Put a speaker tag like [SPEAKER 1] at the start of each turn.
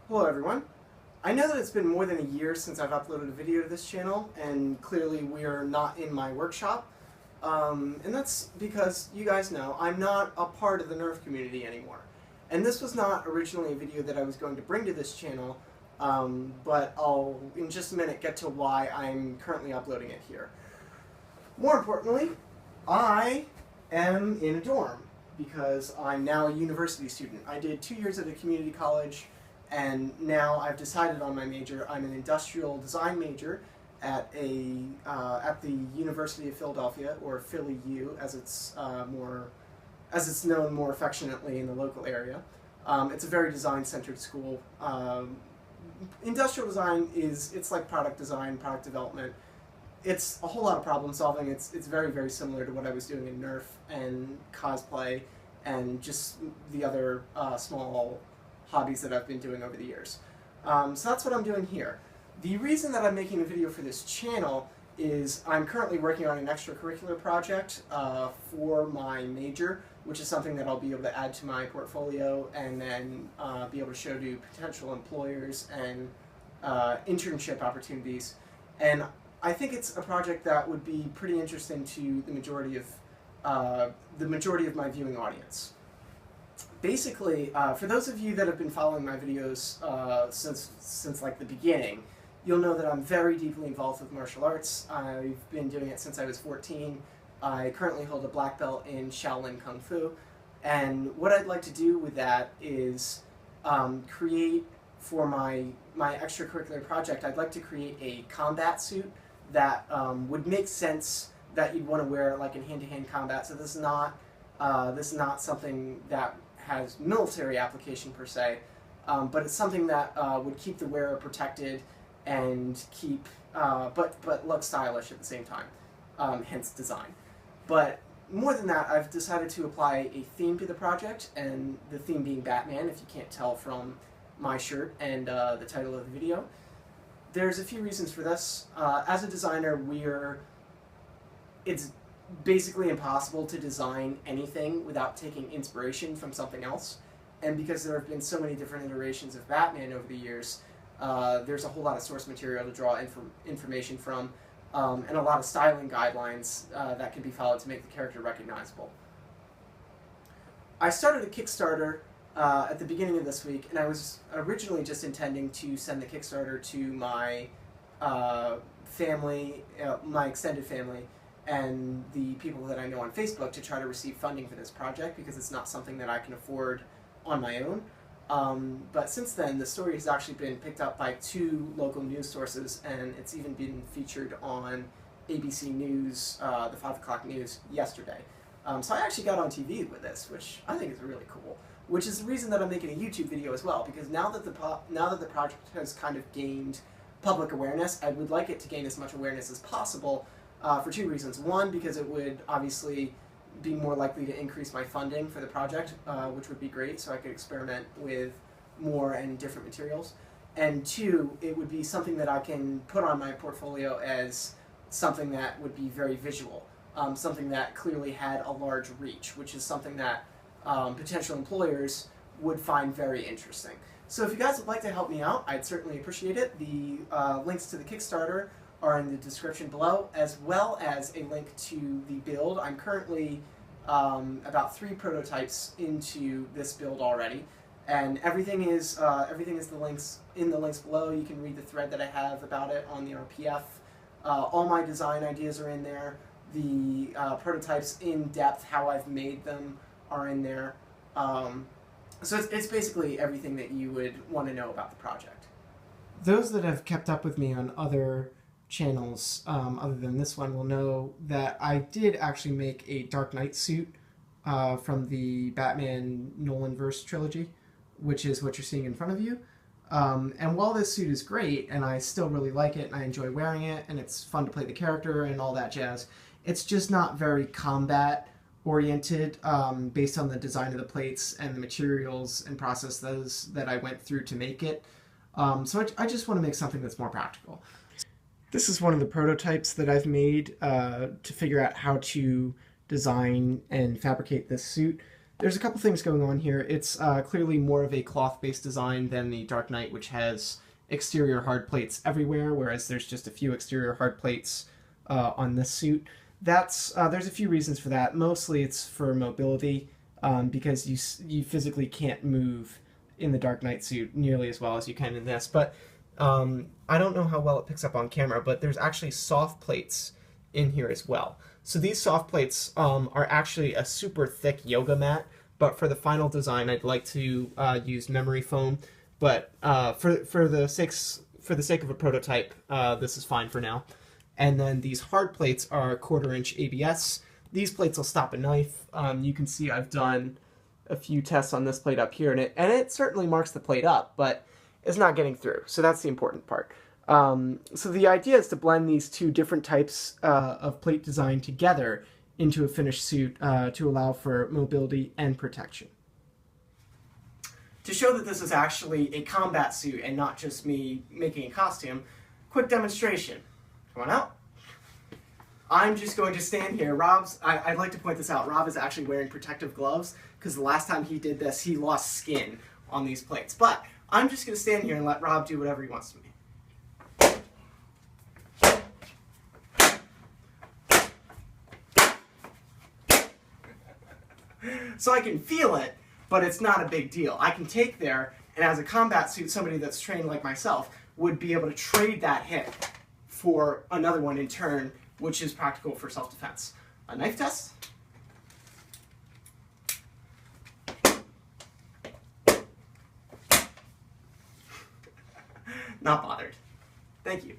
[SPEAKER 1] Hello everyone. I know that it's been more than a year since I've uploaded a video to this channel, and clearly we are not in my workshop. And that's because, you guys know, I'm not a part of the Nerf community anymore. And this was not originally a video that I was going to bring to this channel, but I'll, in just a minute, get to why I'm currently uploading it here. More importantly, I am in a dorm because I'm now a university student. I did 2 years at a community college, and now I've decided on my major. I'm an industrial design major at the University of Philadelphia, or Philly U, as it's known more affectionately in the local area. It's a very design-centered school. Industrial design it's like product design, product development. It's a whole lot of problem solving. It's very, very similar to what I was doing in Nerf and cosplay and just the other small hobbies that I've been doing over the years. So that's what I'm doing here. The reason that I'm making a video for this channel is I'm currently working on an extracurricular project for my major, which is something that I'll be able to add to my portfolio and then be able to show to potential employers and internship opportunities. And I think it's a project that would be pretty interesting to the majority of my viewing audience. Basically, for those of you that have been following my videos since like the beginning, you'll know that I'm very deeply involved with martial arts. I've been doing it since I was 14. I currently hold a black belt in Shaolin Kung Fu, and what I'd like to do with that is create for my extracurricular project. I'd like to create a combat suit that would make sense that you'd want to wear like in hand-to-hand combat. So this is not something that has military application per se, but it's something that would keep the wearer protected and keep, but look stylish at the same time, hence design. But more than that, I've decided to apply a theme to the project, and the theme being Batman, if you can't tell from my shirt and the title of the video. There's a few reasons for this. As a designer, it's basically impossible to design anything without taking inspiration from something else. And because there have been so many different iterations of Batman over the years, there's a whole lot of source material to draw information from, and a lot of styling guidelines that can be followed to make the character recognizable. I started a Kickstarter at the beginning of this week, and I was originally just intending to send the Kickstarter to my family, my extended family, and the people that I know on Facebook to try to receive funding for this project, because it's not something that I can afford on my own. But since then, the story has actually been picked up by 2 local news sources, and it's even been featured on ABC News, the 5 o'clock news, yesterday. So I actually got on TV with this, which I think is really cool. Which is the reason that I'm making a YouTube video as well, because now that the project has kind of gained public awareness, I would like it to gain as much awareness as possible for 2 reasons. One, because it would obviously be more likely to increase my funding for the project, which would be great, so I could experiment with more and different materials. And 2, it would be something that I can put on my portfolio as something that would be very visual, something that clearly had a large reach, which is something that potential employers would find very interesting. So if you guys would like to help me out, I'd certainly appreciate it. The links to the Kickstarter are in the description below, as well as a link to the build. I'm currently about 3 prototypes into this build already, and everything is the links below. You can read the thread that I have about it on the RPF. All my design ideas are in there. The prototypes in depth, how I've made them, are in there. So it's basically everything that you would want to know about the project. Those that have kept up with me on other channels other than this one will know that I did actually make a Dark Knight suit from the Batman Nolanverse trilogy, which is what you're seeing in front of you. And while this suit is great, and I still really like it, and I enjoy wearing it, and it's fun to play the character and all that jazz, it's just not very combat oriented based on the design of the plates and the materials and processes that I went through to make it. So I just want to make something that's more practical. This is one of the prototypes that I've made to figure out how to design and fabricate this suit. there's a couple things going on here. It's clearly more of a cloth-based design than the Dark Knight, which has exterior hard plates everywhere, whereas there's just a few exterior hard plates on this suit. There's a few reasons for that. Mostly it's for mobility, because you physically can't move in the Dark Knight suit nearly as well as you can in this. But I don't know how well it picks up on camera, but there's actually soft plates in here as well. So these soft plates are actually a super thick yoga mat, but for the final design I'd like to use memory foam. But for the sake of a prototype, this is fine for now. And then these hard plates are 1/4 inch ABS. These plates will stop a knife. You can see I've done a few tests on this plate up here, and it certainly marks the plate up, but it's not getting through. So that's the important part. So the idea is to blend these two different types of plate design together into a finished suit to allow for mobility and protection. To show that this is actually a combat suit and not just me making a costume, quick demonstration. Come on out. I'm just going to stand here. I'd like to point this out. Rob is actually wearing protective gloves because the last time he did this, he lost skin on these plates. But I'm just going to stand here and let Rob do whatever he wants to me. So I can feel it, but it's not a big deal. I can take there, and as a combat suit, somebody that's trained like myself would be able to trade that hit for another one in turn, which is practical for self-defense. A knife test? Not bothered. Thank you.